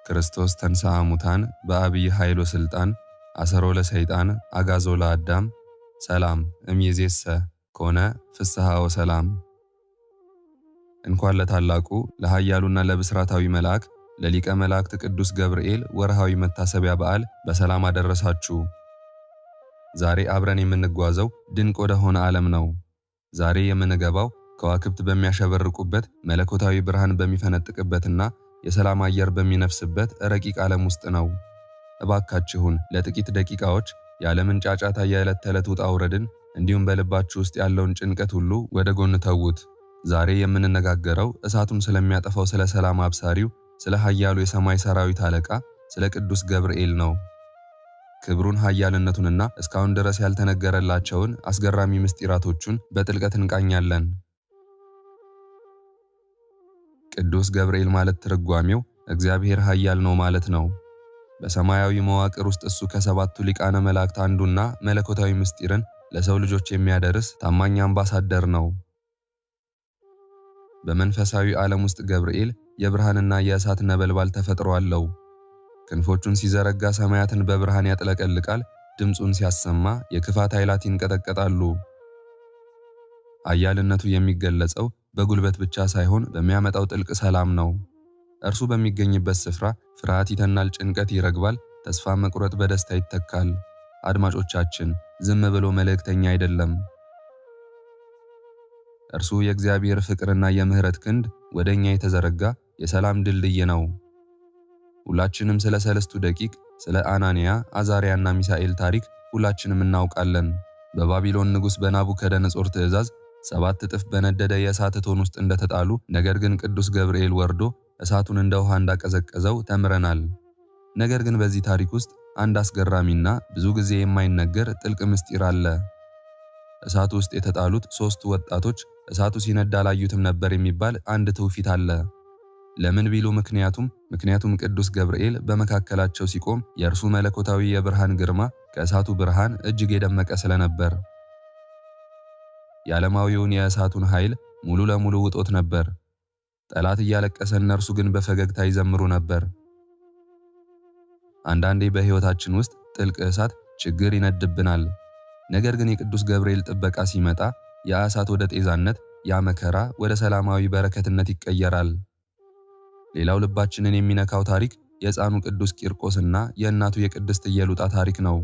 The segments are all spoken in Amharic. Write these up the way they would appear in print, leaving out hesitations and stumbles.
ክርስቶስ ተንሥአ እሙታን በአብይ ኃይል ወሥልጣን አሰሮ ለሰይጣን አግዓዞ ለአዳም ሰላም እምይእዜሰ ኮነ ፍስሐ ወሰላም። እንኳን ለታላቁ ለኃያሉና ለብስራታዊ መልአክ ለሊቀ መላእክት ቅዱስ ገብርኤል ወርሃዊ መታሰቢያ በዓል በሰላም አደረሳችሁ። ዛሬ አብረን የምንጓዘው ድንቅ ወደ ሆነ ዓለም ነው። ዛሬ የምንገባው ከዋክብት በሚያሸበርቁበት መለኮታዊ ብርሃን በሚፈነጥቅበትና የሰላም አየር በሚነፍስበት ረቂቅ ዓለም ውስጥ ነው። እባካችሁን ለጥቂት ደቂቃዎች የዓለምን ጫጫታ፣ የዕለት ተዕለት ውጣ ውረድን እንዲሁም በልባችሁ ውስጥ ያለውን ጭንቀት ሁሉ ወደ ጎን ተዉት። ዛሬ የምንነጋገረው እሳቱን ስለሚያጠፋው ስለ ሰላም አብሳሪው ስለ ኃያሉ የሰማይ ሰራዊት አለቃ ስለ ቅዱስ ገብርኤል ነው። ክብሩን፣ ኃያልነቱንና እስካሁን ድረስ ያልተነገረላቸውን አስገራሚ ምስጢራቶቹን በጥልቀት እንቃኛለን። ቅዱስ ገብርኤል ማለት ትርጓሜው እግዚአብሔር ኃያል ነው ማለት ነው። በሰማያዊ መዋቅር ውስጥ እሱ ከሰባቱ ሊቃነ መላእክት አንዱና መለኮታዊ ምስጢርን ለሰው ልጆች የሚያደርስ ታማኝ አምባሳደር ነው። በመንፈሳዊ ዓለም ውስጥ ገብርኤል የብርሃንና የእሳት ነበልባል ተፈጥሮ አለው። ክንፎቹን ሲዘረጋ ሰማያትን በብርሃን ያጥለቀልቃል። ድምፁን ሲያሰማ የክፋት ኃይላት ይንቀጠቀጣሉ። ኃያልነቱ የሚገለጸው በጉልበት ብቻ ሳይሆን በሚያመጣው ጥልቅ ሰላም ነው። እርሱ በሚገኝበት ስፍራ ፍርሃት ይተናል፣ ጭንቀት ይረግባል፣ ተስፋ መቁረጥ በደስታ ይተካል። አድማጮቻችን፣ ዝም ብሎ መልእክተኛ አይደለም። እርሱ የእግዚአብሔር ፍቅርና የምህረት ክንድ ወደኛ የተዘረጋ የሰላም ድልድይ ነው። ሁላችንም ስለ ሰለስቱ ደቂቅ፣ ስለ አናንያ፣ አዛርያና ሚሳኤል ታሪክ ሁላችንም እናውቃለን። በባቢሎን ንጉሥ በናቡከደነጾር ትእዛዝ 7 እጥፍ በነደደ የእሳት እቶን ውስጥ እንደተጣሉ፣ ነገር ግን ቅዱስ ገብርኤል ወርዶ እሳቱን እንደ ውሃ እንዳቀዘቀዘው ተምረናል። ነገር ግን በዚህ ታሪክ ውስጥ አንድ አስገራሚና ብዙ ጊዜ የማይነገር ጥልቅ ምስጢር አለ። እሳቱ ውስጥ የተጣሉት 3 ወጣቶች እሳቱ ሲነድ አላዩትም ነበር የሚባል አንድ ትውፊት አለ። ለምን ቢሉ ምክንያቱም ቅዱስ ገብርኤል በመካከላቸው ሲቆም የእርሱ መለኮታዊ የብርሃን ግርማ ከእሳቱ ብርሃን እጅግ የደመቀ ስለነበር የዓለማዊውን የእሳቱን ኃይል ሙሉ ለሙሉ ውጦት ነበር። ጠላት እያለቀሰ፣ እነርሱ ግን በፈገግታ ይዘምሩ ነበር። አንዳንዴ በሕይወታችን ውስጥ ጥልቅ እሳት፣ ችግር ይነድብናል። ነገር ግን የቅዱስ ገብርኤል ጥበቃ ሲመጣ ያ እሳት ወደ ጤዛነት፣ ያ መከራ ወደ ሰላማዊ በረከትነት ይቀየራል። ሌላው ልባችንን የሚነካው ታሪክ የሕፃኑ ቅዱስ ቂርቆስና የእናቱ የቅድስት ኢየሉጣ ታሪክ ነው።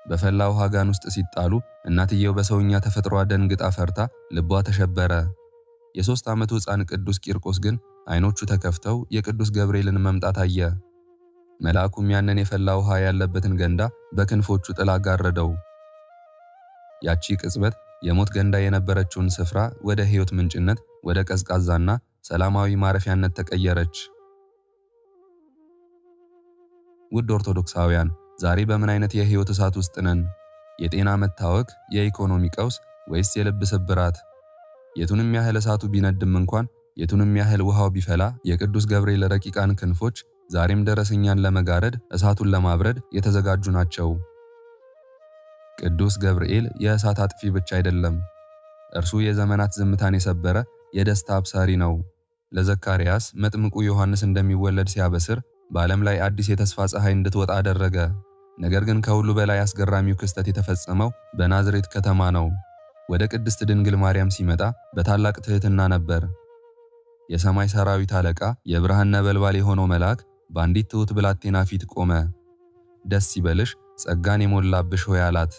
በፈላ ውሃ ጋን ውስጥ ሲጣሉ እናትየው በሰውኛ ተፈጥሯ ደንግጣ ፈርታ ልቧ ተሸበረ። የ3 ዓመቱ ሕፃን ቅዱስ ቂርቆስ ግን ዓይኖቹ ተከፍተው የቅዱስ ገብርኤልን መምጣት አየ። መልአኩም ያንን የፈላ ውሃ ያለበትን ገንዳ በክንፎቹ ጥላ ጋረደው። ያቺ ቅጽበት የሞት ገንዳ የነበረችውን ስፍራ ወደ ሕይወት ምንጭነት፣ ወደ ቀዝቃዛና ሰላማዊ ማረፊያነት ተቀየረች። ውድ ኦርቶዶክሳውያን፣ ዛሬ በምን አይነት የሕይወት እሳት ውስጥ ነን? የጤና መታወክ፣ የኢኮኖሚ ቀውስ፣ ወይስ የልብ ስብራት? የቱንም ያህል እሳቱ ቢነድም እንኳን፣ የቱንም ያህል ውሃው ቢፈላ፣ የቅዱስ ገብርኤል ረቂቃን ክንፎች ዛሬም ድረስ እኛን ለመጋረድ፣ እሳቱን ለማብረድ የተዘጋጁ ናቸው። ቅዱስ ገብርኤል የእሳት አጥፊ ብቻ አይደለም። እርሱ የዘመናት ዝምታን የሰበረ የደስታ አብሳሪ ነው። ለዘካርያስ መጥምቁ ዮሐንስ እንደሚወለድ ሲያበስር በዓለም ላይ አዲስ የተስፋ ፀሐይ እንድትወጣ አደረገ። ነገር ግን ከሁሉ በላይ አስገራሚው ክስተት የተፈጸመው በናዝሬት ከተማ ነው። ወደ ቅድስት ድንግል ማርያም ሲመጣ በታላቅ ትሕትና ነበር። የሰማይ ሰራዊት አለቃ፣ የብርሃን ነበልባል የሆነው መልአክ በአንዲት ትሑት ብላቴና ፊት ቆመ። ደስ ይበልሽ፣ ጸጋን የሞላብሽ ሆይ አላት።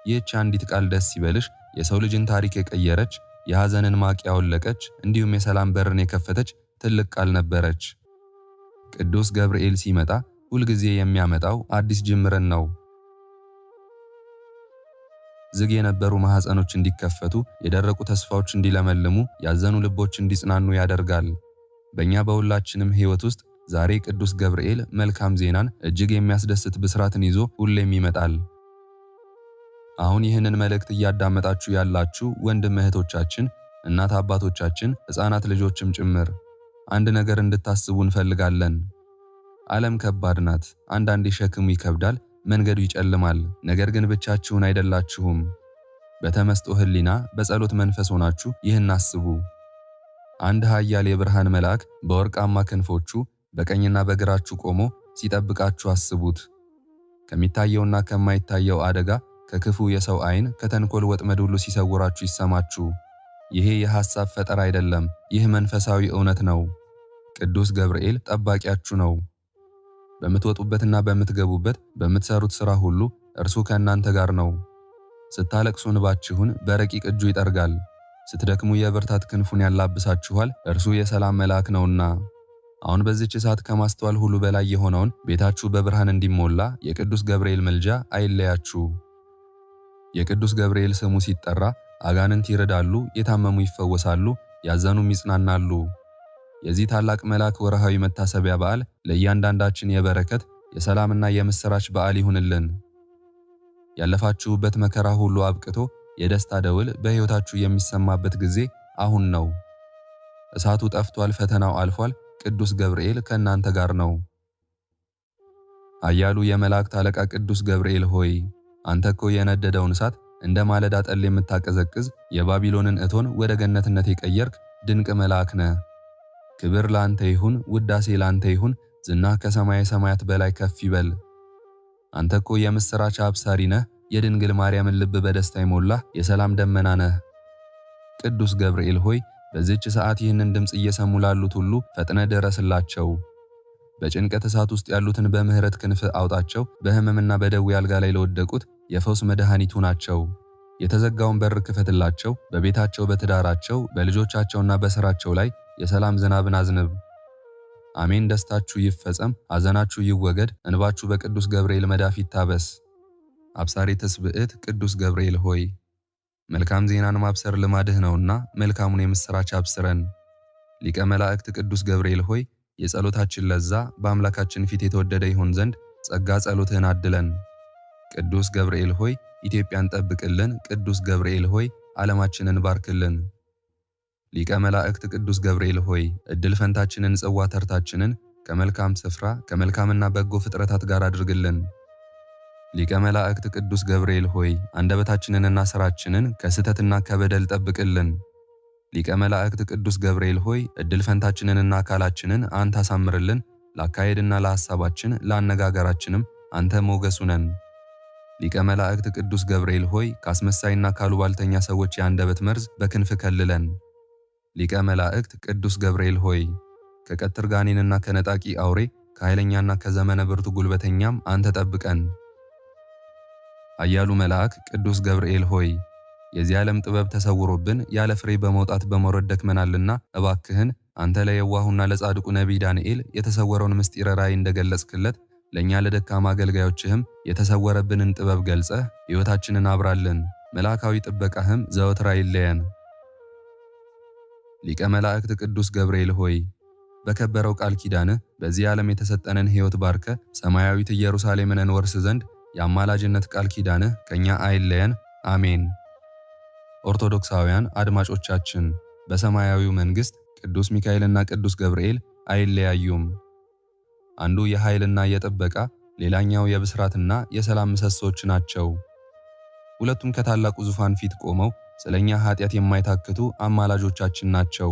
ይህች አንዲት ቃል ደስ ይበልሽ የሰው ልጅን ታሪክ የቀየረች፣ የሐዘንን ማቅ ያወለቀች፣ እንዲሁም የሰላም በርን የከፈተች ትልቅ ቃል ነበረች። ቅዱስ ገብርኤል ሲመጣ ሁልጊዜ የሚያመጣው አዲስ ጅምርን ነው። ዝግ የነበሩ ማኅፀኖች እንዲከፈቱ፣ የደረቁ ተስፋዎች እንዲለመልሙ፣ ያዘኑ ልቦች እንዲጽናኑ ያደርጋል። በእኛ በሁላችንም ሕይወት ውስጥ ዛሬ ቅዱስ ገብርኤል መልካም ዜናን፣ እጅግ የሚያስደስት ብስራትን ይዞ ሁሌም ይመጣል። አሁን ይህንን መልእክት እያዳመጣችሁ ያላችሁ ወንድም እህቶቻችን፣ እናት አባቶቻችን፣ ሕፃናት ልጆችም ጭምር አንድ ነገር እንድታስቡ እንፈልጋለን። ዓለም ከባድ ናት። አንዳንዴ ሸክሙ ይከብዳል፣ መንገዱ ይጨልማል። ነገር ግን ብቻችሁን አይደላችሁም። በተመስጦ ሕሊና በጸሎት መንፈስ ሆናችሁ ይህን አስቡ። አንድ ኃያል የብርሃን መልአክ በወርቃማ ክንፎቹ በቀኝና በግራችሁ ቆሞ ሲጠብቃችሁ አስቡት። ከሚታየውና ከማይታየው አደጋ፣ ከክፉ የሰው ዓይን፣ ከተንኮል ወጥመድ ሁሉ ሲሰውራችሁ ይሰማችሁ። ይሄ የሐሳብ ፈጠራ አይደለም፣ ይህ መንፈሳዊ እውነት ነው። ቅዱስ ገብርኤል ጠባቂያችሁ ነው። በምትወጡበትና በምትገቡበት በምትሰሩት ሥራ ሁሉ እርሱ ከእናንተ ጋር ነው። ስታለቅሱ እንባችሁን በረቂቅ እጁ ይጠርጋል። ስትደክሙ የብርታት ክንፉን ያላብሳችኋል። እርሱ የሰላም መልአክ ነውና። አሁን በዚህች ሰዓት ከማስተዋል ሁሉ በላይ የሆነውን ቤታችሁ በብርሃን እንዲሞላ የቅዱስ ገብርኤል ምልጃ አይለያችሁ። የቅዱስ ገብርኤል ስሙ ሲጠራ አጋንንት ይርዳሉ፣ የታመሙ ይፈወሳሉ፣ ያዘኑም ይጽናናሉ። የዚህ ታላቅ መልአክ ወርሃዊ መታሰቢያ በዓል ለእያንዳንዳችን የበረከት የሰላምና የምሥራች በዓል ይሁንልን። ያለፋችሁበት መከራ ሁሉ አብቅቶ የደስታ ደውል በሕይወታችሁ የሚሰማበት ጊዜ አሁን ነው። እሳቱ ጠፍቷል፣ ፈተናው አልፏል። ቅዱስ ገብርኤል ከእናንተ ጋር ነው። ኃያሉ የመላእክት አለቃ ቅዱስ ገብርኤል ሆይ፣ አንተ እኮ የነደደውን እሳት እንደ ማለዳ ጠል የምታቀዘቅዝ፣ የባቢሎንን እቶን ወደ ገነትነት የቀየርክ ድንቅ መልአክ ነህ። ክብር ላንተ ይሁን፣ ውዳሴ ላንተ ይሁን፣ ዝናህ ከሰማየ ሰማያት በላይ ከፍ ይበል። አንተ እኮ የምሥራች አብሳሪ ነህ፣ የድንግል ማርያምን ልብ በደስታ የሞላህ የሰላም ደመና ነህ። ቅዱስ ገብርኤል ሆይ በዚህች ሰዓት ይህንን ድምፅ እየሰሙ ላሉት ሁሉ ፈጥነ ደረስላቸው። በጭንቀት እሳት ውስጥ ያሉትን በምሕረት ክንፍ አውጣቸው። በሕመምና በደዌ አልጋ ላይ ለወደቁት የፈውስ መድኃኒቱ ናቸው። የተዘጋውን በር ክፈትላቸው። በቤታቸው፣ በትዳራቸው፣ በልጆቻቸውና በሥራቸው ላይ የሰላም ዝናብን አዝንብ። አሜን። ደስታችሁ ይፈጸም፣ ሐዘናችሁ ይወገድ፣ እንባችሁ በቅዱስ ገብርኤል መዳፍ ይታበስ። አብሳሪ ትስብዕት ቅዱስ ገብርኤል ሆይ መልካም ዜናን ማብሰር ልማድህ ነውና መልካሙን የምሥራች አብስረን። ሊቀ መላእክት ቅዱስ ገብርኤል ሆይ የጸሎታችን ለዛ በአምላካችን ፊት የተወደደ ይሆን ዘንድ ጸጋ ጸሎትህን አድለን። ቅዱስ ገብርኤል ሆይ ኢትዮጵያን ጠብቅልን። ቅዱስ ገብርኤል ሆይ ዓለማችንን ባርክልን። ሊቀ መላእክት ቅዱስ ገብርኤል ሆይ ዕድል ፈንታችንን፣ ጽዋ ተርታችንን ከመልካም ስፍራ ከመልካምና በጎ ፍጥረታት ጋር አድርግልን። ሊቀ መላእክት ቅዱስ ገብርኤል ሆይ አንደበታችንንና ሥራችንን ከስህተትና ከበደል ጠብቅልን። ሊቀ መላእክት ቅዱስ ገብርኤል ሆይ ዕድል ፈንታችንንና አካላችንን አንተ አሳምርልን። ለአካሄድና ለሐሳባችን ለአነጋገራችንም አንተ ሞገሱ ነን። ሊቀ መላእክት ቅዱስ ገብርኤል ሆይ ከአስመሳይና ካሉባልተኛ ሰዎች የአንደበት መርዝ በክንፍ ከልለን። ሊቀ መላእክት ቅዱስ ገብርኤል ሆይ ከቀትር ጋኔንና ከነጣቂ አውሬ ከኃይለኛና ከዘመነ ብርቱ ጉልበተኛም አንተ ጠብቀን። ኃያሉ መልአክ ቅዱስ ገብርኤል ሆይ የዚህ ዓለም ጥበብ ተሰውሮብን ያለ ፍሬ በመውጣት በመውረድ ደክመናልና እባክህን አንተ ለየዋሁና ለጻድቁ ነቢይ ዳንኤል የተሰወረውን ምስጢረ ራእይ እንደገለጽክለት ለእኛ ለደካማ አገልጋዮችህም የተሰወረብንን ጥበብ ገልጸህ ሕይወታችንን አብራልን። መልአካዊ ጥበቃህም ዘወትር አይለየን። ሊቀ መላእክት ቅዱስ ገብርኤል ሆይ በከበረው ቃል ኪዳንህ በዚህ ዓለም የተሰጠንን ሕይወት ባርከ ሰማያዊት ኢየሩሳሌምን እንወርስ ዘንድ የአማላጅነት ቃል ኪዳንህ ከኛ አይለየን። አሜን። ኦርቶዶክሳውያን አድማጮቻችን በሰማያዊው መንግሥት ቅዱስ ሚካኤልና ቅዱስ ገብርኤል አይለያዩም። አንዱ የኃይልና የጥበቃ ሌላኛው የብስራትና የሰላም ምሰሶች ናቸው። ሁለቱም ከታላቁ ዙፋን ፊት ቆመው ስለኛ ኃጢአት የማይታክቱ አማላጆቻችን ናቸው።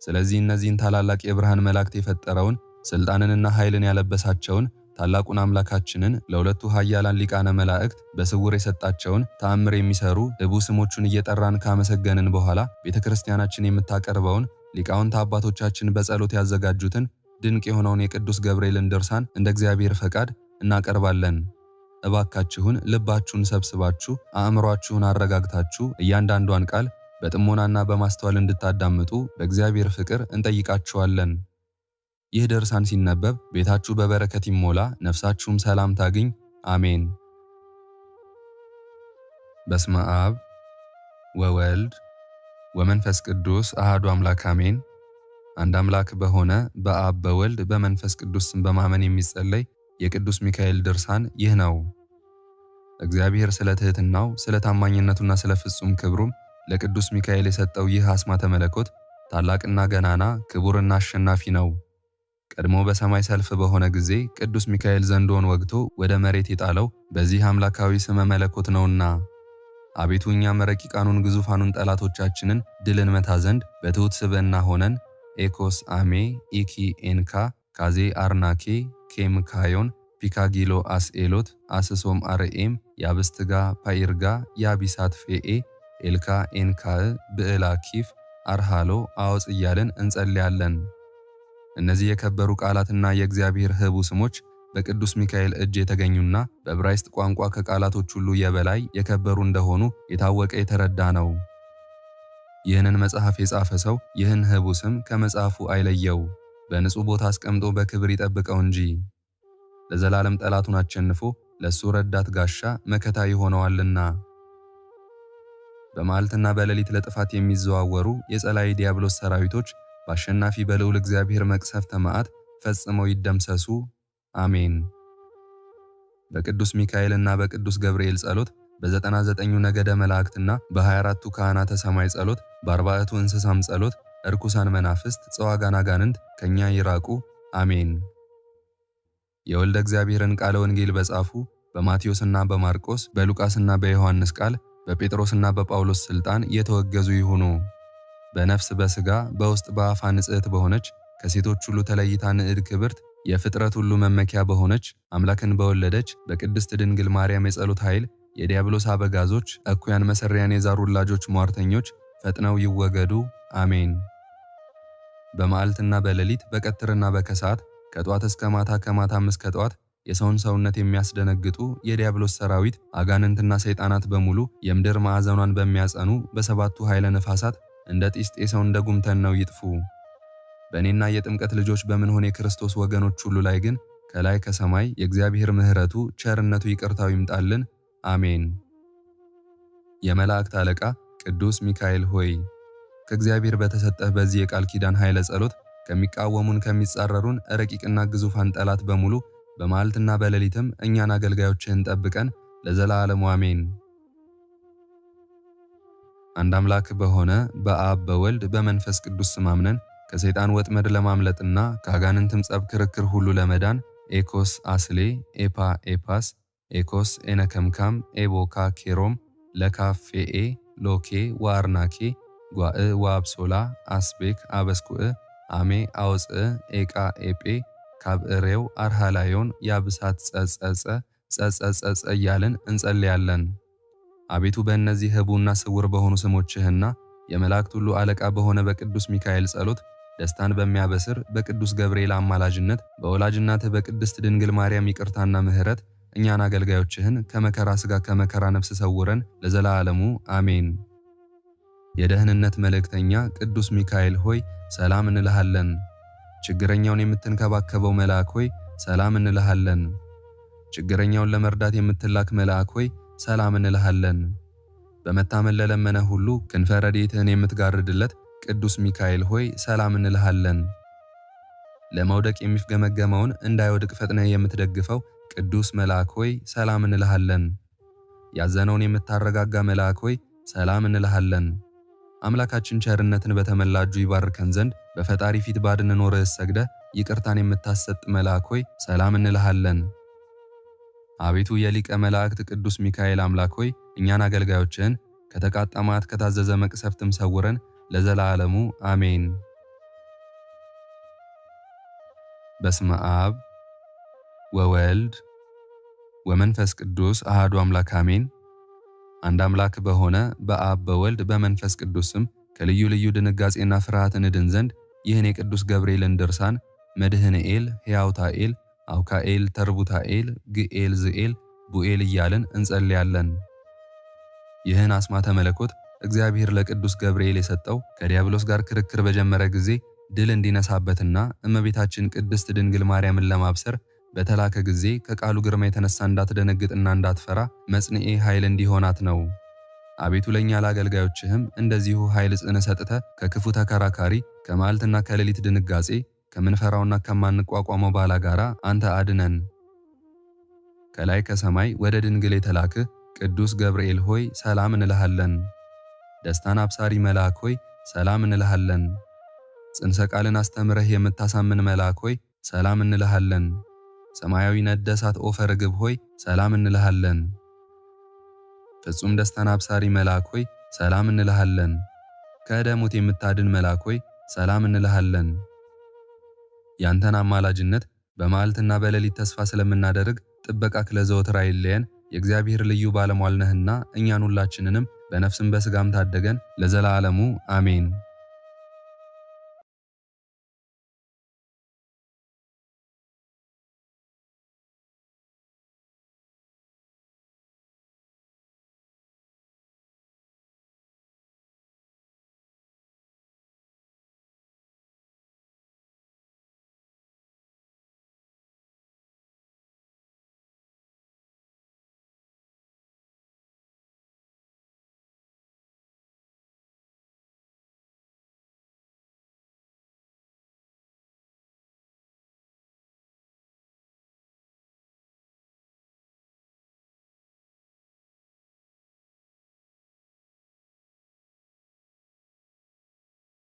ስለዚህ እነዚህን ታላላቅ የብርሃን መላእክት የፈጠረውን ሥልጣንንና ኃይልን ያለበሳቸውን ታላቁን አምላካችንን ለሁለቱ ኃያላን ሊቃነ መላእክት በስውር የሰጣቸውን ተአምር የሚሰሩ ዕቡ ስሞቹን እየጠራን ካመሰገንን በኋላ ቤተክርስቲያናችን የምታቀርበውን ሊቃውንት አባቶቻችን በጸሎት ያዘጋጁትን ድንቅ የሆነውን የቅዱስ ገብርኤልን ድርሳን እንደ እግዚአብሔር ፈቃድ እናቀርባለን። እባካችሁን ልባችሁን ሰብስባችሁ አእምሯችሁን አረጋግታችሁ እያንዳንዷን ቃል በጥሞናና በማስተዋል እንድታዳምጡ በእግዚአብሔር ፍቅር እንጠይቃችኋለን። ይህ ድርሳን ሲነበብ ቤታችሁ በበረከት ይሞላ፣ ነፍሳችሁም ሰላም ታግኝ። አሜን። በስመ አብ ወወልድ ወመንፈስ ቅዱስ አሐዱ አምላክ አሜን። አንድ አምላክ በሆነ በአብ በወልድ በመንፈስ ቅዱስ ስም በማመን የሚጸለይ የቅዱስ ሚካኤል ድርሳን ይህ ነው። እግዚአብሔር ስለ ትሕትናው ስለ ታማኝነቱና ስለ ፍጹም ክብሩም ለቅዱስ ሚካኤል የሰጠው ይህ አስማተ መለኮት ታላቅና ገናና ክቡርና አሸናፊ ነው። ቀድሞ በሰማይ ሰልፍ በሆነ ጊዜ ቅዱስ ሚካኤል ዘንዶውን ወግቶ ወደ መሬት የጣለው በዚህ አምላካዊ ስመ መለኮት ነውና፣ አቤቱ እኛም ረቂቃኑን ግዙፋኑን ጠላቶቻችንን ድል እንመታ ዘንድ በትሑት ስብዕና ሆነን ኤኮስ አሜ ኢኪ ኤንካ ካዜ አርናኬ ኬምካዮን ፒካጊሎ አስኤሎት አስሶም አርኤም ያብስትጋ ፓይርጋ ያቢሳት ፌኤ ኤልካ ኤንካእ ብዕላ ኪፍ አርሃሎ አወፅ እያልን እንጸልያለን። እነዚህ የከበሩ ቃላትና የእግዚአብሔር ህቡ ስሞች በቅዱስ ሚካኤል እጅ የተገኙና በዕብራይስጥ ቋንቋ ከቃላቶች ሁሉ የበላይ የከበሩ እንደሆኑ የታወቀ የተረዳ ነው። ይህንን መጽሐፍ የጻፈ ሰው ይህን ህቡ ስም ከመጽሐፉ አይለየው፣ በንጹሕ ቦታ አስቀምጦ በክብር ይጠብቀው እንጂ ለዘላለም ጠላቱን አሸንፎ ለሱ ረዳት ጋሻ መከታ ይሆነዋልና። በመዓልትና በሌሊት ለጥፋት የሚዘዋወሩ የጸላይ ዲያብሎስ ሰራዊቶች በአሸናፊ በልዑል እግዚአብሔር መቅሰፍተ መዓት ፈጽመው ይደምሰሱ፣ አሜን። በቅዱስ ሚካኤልና በቅዱስ ገብርኤል ጸሎት፣ በ99ኙ ነገደ መላእክትና በ24ቱ ካህናተ ሰማይ ጸሎት፣ በ40ቱ እንስሳም ጸሎት እርኩሳን መናፍስት ጸዋጋን አጋንንት ከኛ ይራቁ፣ አሜን። የወልደ እግዚአብሔርን ቃለ ወንጌል በጻፉ በማቴዎስና በማርቆስ በሉቃስና በዮሐንስ ቃል በጴጥሮስና በጳውሎስ ሥልጣን የተወገዙ ይሁኑ። በነፍስ በሥጋ በውስጥ በአፋ ንጽሕት በሆነች ከሴቶች ሁሉ ተለይታ ንዕድ ክብርት የፍጥረት ሁሉ መመኪያ በሆነች አምላክን በወለደች በቅድስት ድንግል ማርያም የጸሎት ኃይል የዲያብሎስ አበጋዞች እኩያን መሰሪያን የዛር ውላጆች ሟርተኞች ፈጥነው ይወገዱ፣ አሜን። በመዓልትና በሌሊት በቀትርና በከሰዓት ከጧት እስከ ማታ ከማታም እስከ ጧት የሰውን ሰውነት የሚያስደነግጡ የዲያብሎስ ሰራዊት አጋንንትና ሰይጣናት በሙሉ የምድር ማዕዘኗን በሚያጸኑ በሰባቱ ኃይለ ነፋሳት እንደ ጢስ ጤሰው እንደ ጉምተን ነው ይጥፉ። በእኔና የጥምቀት ልጆች በምንሆን የክርስቶስ ወገኖች ሁሉ ላይ ግን ከላይ ከሰማይ የእግዚአብሔር ምሕረቱ ቸርነቱ ይቅርታው ይምጣልን፣ አሜን። የመላእክት አለቃ ቅዱስ ሚካኤል ሆይ ከእግዚአብሔር በተሰጠህ በዚህ የቃል ኪዳን ኃይለ ጸሎት ከሚቃወሙን ከሚጻረሩን ረቂቅና ግዙፋን ጠላት በሙሉ በመዓልትና በሌሊትም እኛን አገልጋዮችህን ጠብቀን ለዘላለሙ አሜን። አንድ አምላክ በሆነ በአብ በወልድ በመንፈስ ቅዱስ ስም አምነን ከሰይጣን ወጥመድ ለማምለጥና ከአጋንንትም ጸብ ክርክር ሁሉ ለመዳን ኤኮስ አስሌ ኤፓ ኤፓስ ኤኮስ ኤነከምካም ኤቦካ ኬሮም ለካፌኤ ሎኬ ዋርናኬ ጓእ ዋብሶላ አስቤክ አበስኩእ አሜ አውፅእ ኤቃ ኤጴ ካብእሬው አርሃላዮን ያብሳት ጸጸጸ እያልን እንጸልያለን። አቤቱ በእነዚህ ህቡና ስውር በሆኑ ስሞችህና የመላእክት ሁሉ አለቃ በሆነ በቅዱስ ሚካኤል ጸሎት ደስታን በሚያበስር በቅዱስ ገብርኤል አማላጅነት በወላጅናትህ በቅድስት ድንግል ማርያም ይቅርታና ምሕረት እኛን አገልጋዮችህን ከመከራ ሥጋ ከመከራ ነፍስ ሰውረን ለዘላለሙ አሜን። የደህንነት መልእክተኛ ቅዱስ ሚካኤል ሆይ ሰላም እንልሃለን። ችግረኛውን የምትንከባከበው መልአክ ሆይ ሰላም እንልሃለን። ችግረኛውን ለመርዳት የምትላክ መልአክ ሆይ ሰላም እንልሃለን። በመታመን ለለመነ ሁሉ ክንፈ ረድኤትህን የምትጋርድለት ቅዱስ ሚካኤል ሆይ ሰላም እንልሃለን። ለመውደቅ የሚፍገመገመውን እንዳይወድቅ ፈጥነህ የምትደግፈው ቅዱስ መልአክ ሆይ ሰላም እንልሃለን። ያዘነውን የምታረጋጋ መልአክ ሆይ ሰላም እንልሃለን። አምላካችን ቸርነትን በተመላ እጁ ይባርከን ዘንድ በፈጣሪ ፊት ባድን ኖርህ ሰግደህ ይቅርታን የምታሰጥ መልአክ ሆይ ሰላም እንልሃለን። አቤቱ የሊቀ መላእክት ቅዱስ ሚካኤል አምላክ ሆይ እኛን አገልጋዮችህን ከተቃጣ መዓት ከታዘዘ መቅሰፍትም ሰውረን ለዘላለሙ አሜን። በስመ አብ ወወልድ ወመንፈስ ቅዱስ አሐዱ አምላክ አሜን። አንድ አምላክ በሆነ በአብ በወልድ በመንፈስ ቅዱስ ስም ከልዩ ልዩ ድንጋጼና ፍርሃት እንድን ዘንድ ይህን የቅዱስ ገብርኤልን ድርሳን መድህንኤል፣ ሕያውታኤል፣ አውካኤል፣ ተርቡታኤል፣ ግኤል፣ ዝኤል፣ ቡኤል እያልን እንጸልያለን። ይህን አስማተ መለኮት እግዚአብሔር ለቅዱስ ገብርኤል የሰጠው ከዲያብሎስ ጋር ክርክር በጀመረ ጊዜ ድል እንዲነሳበትና እመቤታችን ቅድስት ድንግል ማርያምን ለማብሰር በተላከ ጊዜ ከቃሉ ግርማ የተነሳ እንዳትደነግጥና እንዳትፈራ መጽንኤ ኃይል እንዲሆናት ነው። አቤቱ ለእኛ ለአገልጋዮችህም እንደዚሁ ኃይል ጽን ሰጥተህ ከክፉ ተከራካሪ ከመዓልትና ከሌሊት ድንጋጼ ከምንፈራውና ከማንቋቋመው ባላጋራ አንተ አድነን። ከላይ ከሰማይ ወደ ድንግል የተላክህ ቅዱስ ገብርኤል ሆይ ሰላም እንልሃለን። ደስታን አብሳሪ መልአክ ሆይ ሰላም እንልሃለን። ጽንሰ ቃልን አስተምረህ የምታሳምን መልአክ ሆይ ሰላም እንልሃለን። ሰማያዊ ነደ እሳት ኦፈ ርግብ ሆይ ሰላም እንልሃለን። ፍጹም ደስታን አብሳሪ መልአክ ሆይ ሰላም እንልሃለን። ከዕደ ሞት የምታድን መልአክ ሆይ ሰላም እንልሃለን። ያንተን አማላጅነት በመዓልትና በሌሊት ተስፋ ስለምናደርግ ጥበቃህ ለዘወትር አይለየን። የእግዚአብሔር ልዩ ባለሟል ነህና እኛን ሁላችንንም በነፍስም በሥጋም ታደገን ለዘላለሙ አሜን።